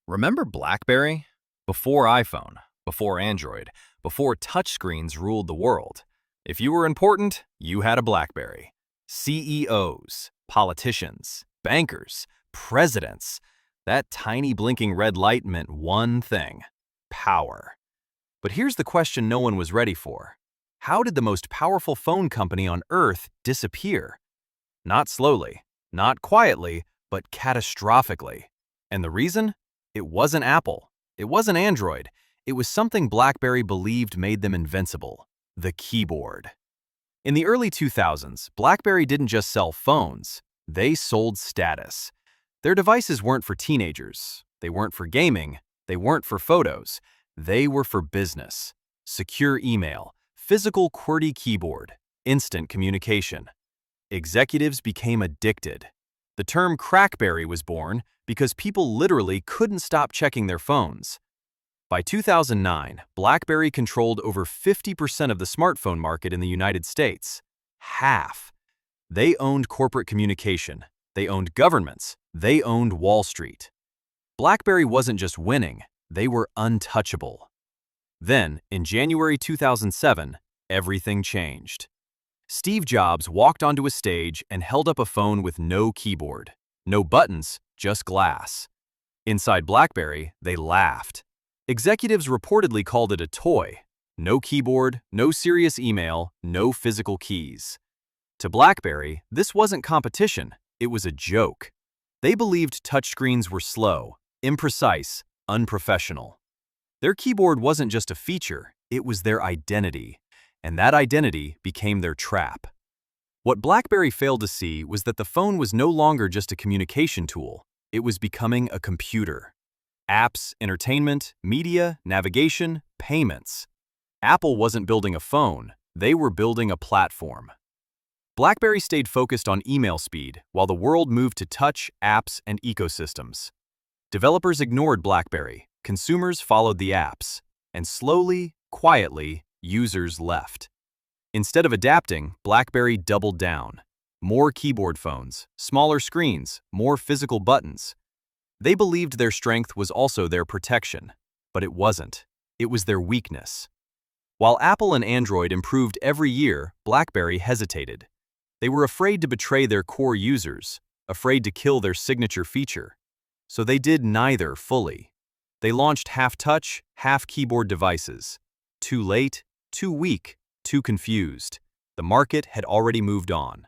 Remember BlackBerry? Before iPhone, before Android, before touchscreens ruled the world. If you were important, you had a BlackBerry. CEOs, politicians, bankers, presidents. That tiny blinking red light meant one thing: power. But here's the question no one was ready for. How did the most powerful phone company on Earth disappear? Not slowly, not quietly, but catastrophically. And the reason? It wasn't Apple. It wasn't Android. It was something BlackBerry believed made them invincible: the keyboard. In the early 2000s, BlackBerry didn't just sell phones, they sold status. Their devices weren't for teenagers, they weren't for gaming, they weren't for photos, they were for business. Secure email, physical QWERTY keyboard, instant communication. Executives became addicted. The term crackberry was born because people literally couldn't stop checking their phones. By 2009, BlackBerry controlled over 50% of the smartphone market in the United States. Half. They owned corporate communication, they owned governments, they owned Wall Street. BlackBerry wasn't just winning, they were untouchable. Then, in January 2007, everything changed. Steve Jobs walked onto a stage and held up a phone with no keyboard, no buttons, just glass. Inside BlackBerry, they laughed. Executives reportedly called it a toy. No keyboard, no serious email, no physical keys. To BlackBerry, this wasn't competition, it was a joke. They believed touchscreens were slow, imprecise, unprofessional. Their keyboard wasn't just a feature, it was their identity. And that identity became their trap. What BlackBerry failed to see was that the phone was no longer just a communication tool, it was becoming a computer. Apps, entertainment, media, navigation, payments. Apple wasn't building a phone, they were building a platform. BlackBerry stayed focused on email speed while the world moved to touch, apps, and ecosystems. Developers ignored BlackBerry, consumers followed the apps, and slowly, quietly, users left. Instead of adapting, BlackBerry doubled down. More keyboard phones, smaller screens, more physical buttons. They believed their strength was also their protection, but it wasn't. It was their weakness. While Apple and Android improved every year, BlackBerry hesitated. They were afraid to betray their core users, afraid to kill their signature feature. So they did neither fully. They launched half-touch, half-keyboard devices. Too late, too weak, too confused. The market had already moved on.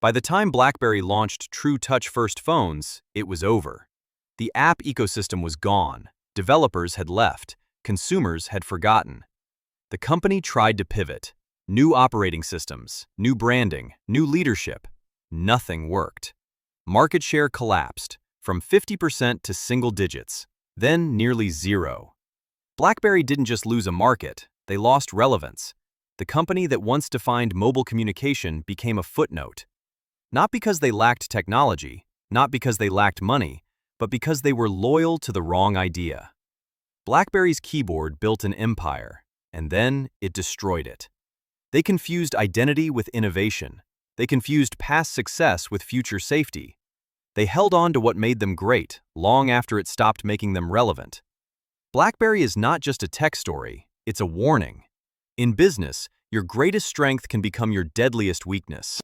By the time BlackBerry launched true touch-first phones, it was over. The app ecosystem was gone, developers had left, consumers had forgotten. The company tried to pivot. New operating systems, new branding, new leadership. Nothing worked. Market share collapsed, from 50% to single digits, then nearly zero. BlackBerry didn't just lose a market, they lost relevance. The company that once defined mobile communication became a footnote. Not because they lacked technology, not because they lacked money, but because they were loyal to the wrong idea. BlackBerry's keyboard built an empire, and then it destroyed it. They confused identity with innovation. They confused past success with future safety. They held on to what made them great, long after it stopped making them relevant. BlackBerry is not just a tech story, it's a warning. In business, your greatest strength can become your deadliest weakness.